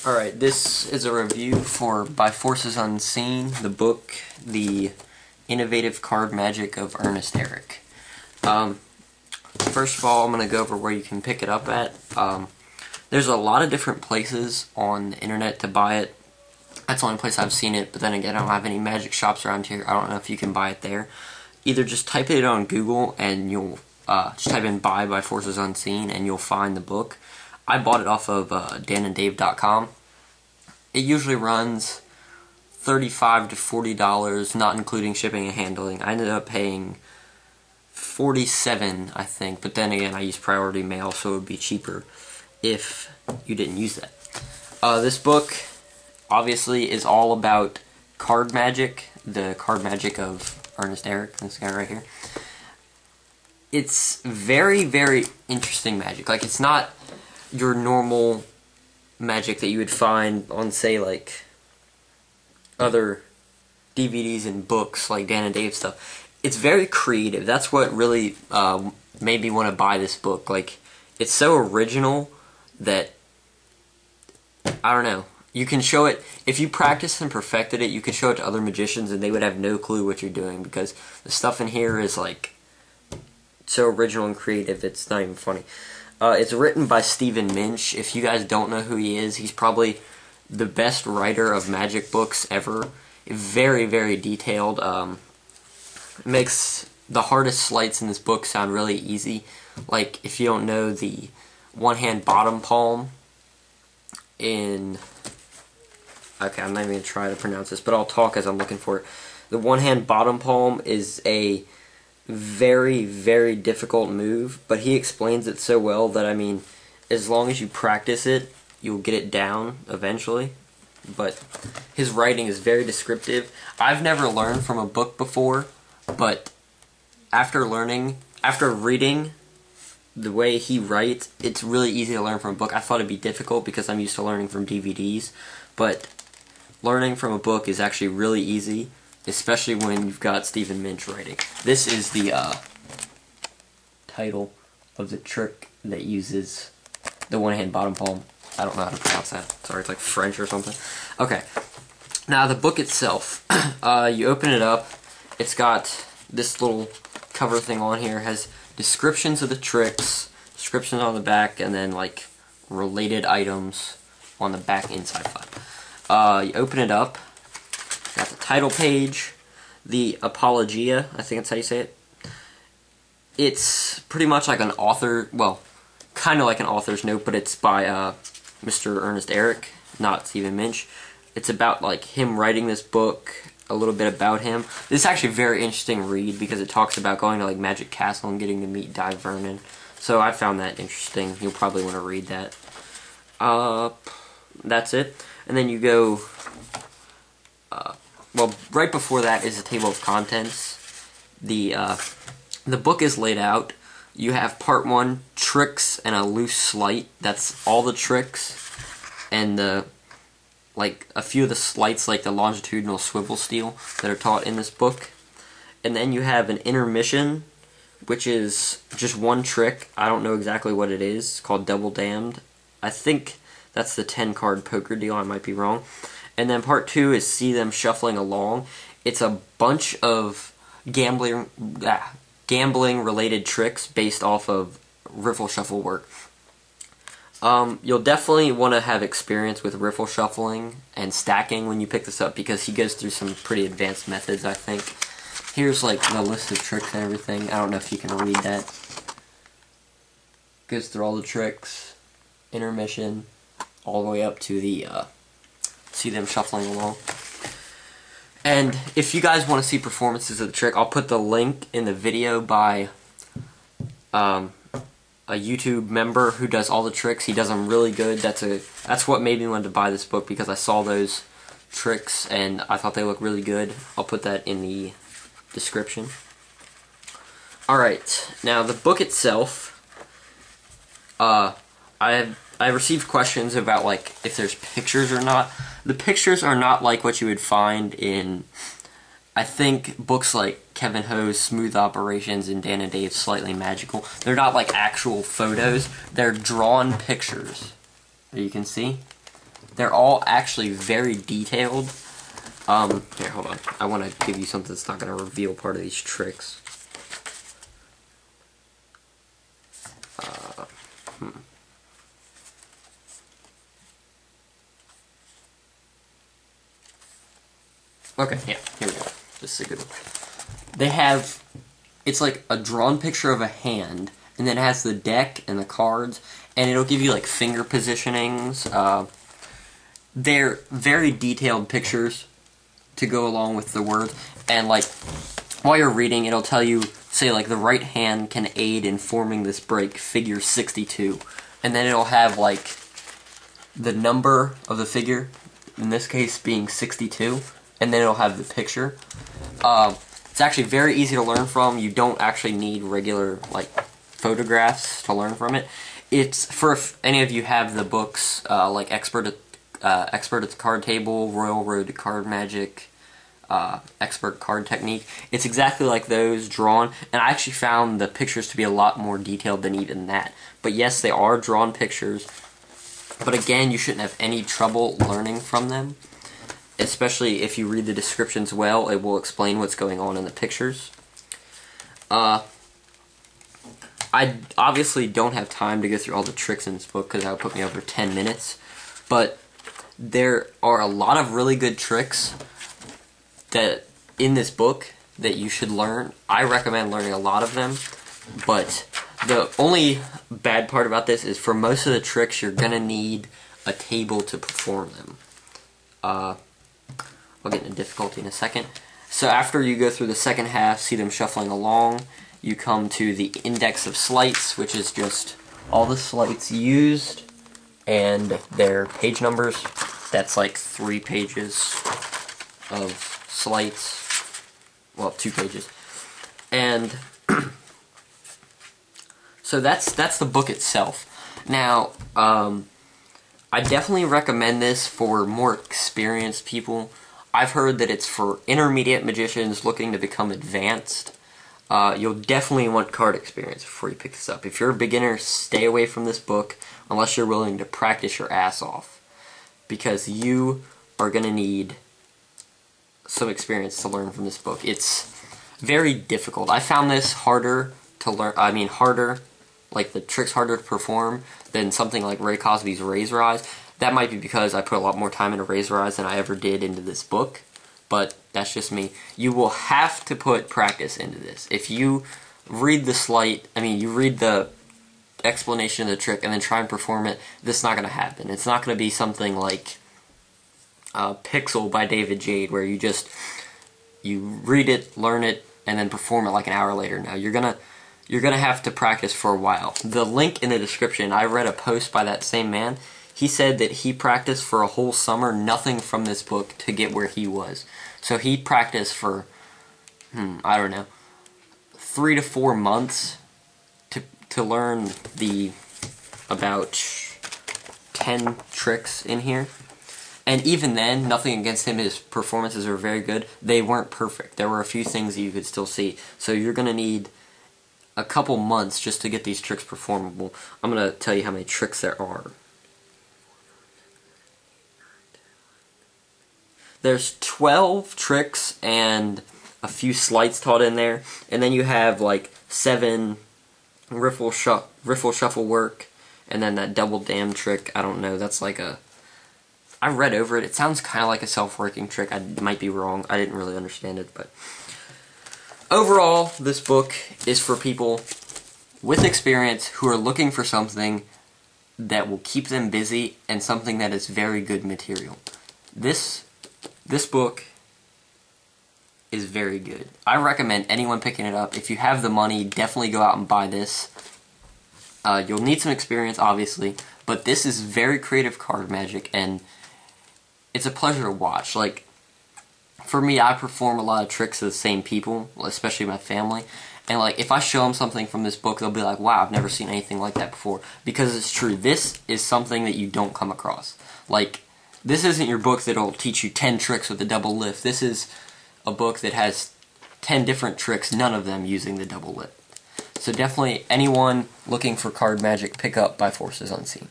Alright, this is a review for By Forces Unseen, the book, The Innovative Card Magic of Ernest Eric. First of all, I'm going to go over where you can pick it up at. There's a lot of different places on the internet to buy it. That's the only place I've seen it, but then again, I don't have any magic shops around here. I don't know if you can buy it there. Either just type it on Google and you'll just type in By Forces Unseen and you'll find the book. I bought it off of dananddave.com. It usually runs $35 to $40, not including shipping and handling. I ended up paying $47, I think, but then again, I use priority mail, so it would be cheaper if you didn't use that. This book, obviously, is all about card magic, the card magic of Ernest Eric, this guy right here. It's very, very interesting magic. Like, it's not your normal magic that you would find on, say, like, other DVDs and books, like Dan and Dave stuff. It's very creative. That's what really made me want to buy this book. Like, it's so original that, I don't know, you can show it, if you practiced and perfected it, you could show it to other magicians and they would have no clue what you're doing, because the stuff in here is, like, so original and creative, it's not even funny. It's written by Stephen Minch. If you guys don't know who he is, he's probably the best writer of magic books ever. Very, very detailed. Makes the hardest sleights in this book sound really easy. Like, if you don't know the one-hand bottom palm in... Okay, I'm not even going to try to pronounce this, but I'll talk as I'm looking for it. The one-hand bottom palm is a very, very difficult move, but he explains it so well that, I mean, as long as you practice it, you'll get it down eventually. But his writing is very descriptive. I've never learned from a book before, but after reading the way he writes, it's really easy to learn from a book. I thought it'd be difficult because I'm used to learning from DVDs, but learning from a book is actually really easy, especially when you've got Stephen Minch writing. This is the title of the trick that uses the one-hand bottom palm. I don't know how to pronounce that. Sorry, it's like French or something. Okay. Now, the book itself, you open it up. It's got this little cover thing on here. It has descriptions of the tricks, descriptions on the back, and then, like, related items on the back inside side. You open it up. Got the title page, the Apologia, I think that's how you say it. It's pretty much like an author, well, kind of like an author's note, but it's by Mr. Ernest Eric, not Stephen Minch. It's about, like, him writing this book, a little bit about him. This is actually a very interesting read because it talks about going to, like, Magic Castle and getting to meet Di Vernon. So I found that interesting. You'll probably want to read that. That's it. And then you go... well, right before that is a table of contents. The book is laid out. You have part 1, tricks and a loose sleight. That's all the tricks and like a few of the sleights, like the longitudinal swivel steal that are taught in this book. And then you have an intermission, which is just one trick. I don't know exactly what it is. It's called Double Damned. I think that's the 10-card poker deal. I might be wrong. And then part 2 is See Them Shuffling Along. It's a bunch of gambling-related tricks based off of riffle shuffle work. You'll definitely want to have experience with riffle shuffling and stacking when you pick this up because he goes through some pretty advanced methods, I think. Here's, like, the list of tricks and everything. I don't know if you can read that. Goes through all the tricks, intermission, all the way up to the... See Them Shuffling Along. And if you guys want to see performances of the trick, I'll put the link in the video by a YouTube member who does all the tricks. He does them really good. That's what made me want to buy this book, because I saw those tricks and I thought they looked really good. I'll put that in the description. Alright, now the book itself, I received questions about, like, if there's pictures or not. The pictures are not like what you would find in, I think, books like Kevin Ho's Smooth Operations and Dan and Dave's Slightly Magical. They're not like actual photos. They're drawn pictures. You can see. They're all actually very detailed. Here, hold on. I want to give you something that's not going to reveal part of these tricks. Okay, yeah, here we go. This is a good one. They have, it's like a drawn picture of a hand, and then it has the deck and the cards, and it'll give you like finger positionings. They're very detailed pictures to go along with the words, and like while you're reading, it'll tell you, say like the right hand can aid in forming this break, figure 62, and then it'll have like the number of the figure, in this case being 62, and then it'll have the picture. It's actually very easy to learn from. You don't actually need regular like photographs to learn from it. It's for if any of you have the books like Expert at the Card Table, Royal Road to Card Magic, Expert Card Technique. It's exactly like those, drawn, and I actually found the pictures to be a lot more detailed than even that. But yes, they are drawn pictures, but again, you shouldn't have any trouble learning from them, especially if you read the descriptions well. It will explain what's going on in the pictures. I obviously don't have time to go through all the tricks in this book because that would put me over 10 minutes, but there are a lot of really good tricks that in this book that you should learn. I recommend learning a lot of them, but the only bad part about this is for most of the tricks you're going to need a table to perform them. I'll get into difficulty in a second. So after you go through the second half, see them shuffling along, you come to the index of sleights, which is just all the sleights used and their page numbers. That's like 3 pages of sleights. Well, 2 pages. And so that's the book itself. Now, I definitely recommend this for more experienced people. I've heard that it's for intermediate magicians looking to become advanced. You'll definitely want card experience before you pick this up. If you're a beginner, stay away from this book unless you're willing to practice your ass off, because you are going to need some experience to learn from this book. It's very difficult. I found this harder to learn, like the tricks harder to perform than something like Ray Cosby's Razor Eyes. That might be because I put a lot more time into Razor Eyes than I ever did into this book, but that's just me. You will have to put practice into this. If you read the sleight, you read the explanation of the trick and then try and perform it, this is not going to happen. It's not going to be something like Pixel by David Jade, where you read it, learn it, and then perform it like an hour later. Now you're gonna have to practice for a while. The link in the description, I read a post by that same man. He said that he practiced for a whole summer, nothing from this book, to get where he was. So he practiced for, I don't know, 3 to 4 months to learn the about 10 tricks in here. And even then, nothing against him, his performances are very good. They weren't perfect. There were a few things that you could still see. So you're going to need a couple months just to get these tricks performable. I'm going to tell you how many tricks there are. There's 12 tricks and a few sleights taught in there. And then you have like 7 riffle shuffle work. And then that double dam trick, I don't know, that's like a... I read over it. It sounds kind of like a self-working trick. I might be wrong. I didn't really understand it, but overall, this book is for people with experience who are looking for something that will keep them busy and something that is very good material. This book is very good. I recommend anyone picking it up. If you have the money, definitely go out and buy this. You'll need some experience, obviously, but this is very creative card magic, and it's a pleasure to watch. Like, for me, I perform a lot of tricks to the same people, especially my family, and like, if I show them something from this book, they'll be like, wow, I've never seen anything like that before, because it's true. This is something that you don't come across. Like, this isn't your book that'll teach you 10 tricks with a double lift. This is a book that has 10 different tricks, none of them using the double lift. So definitely, anyone looking for card magic, pick up By Forces Unseen.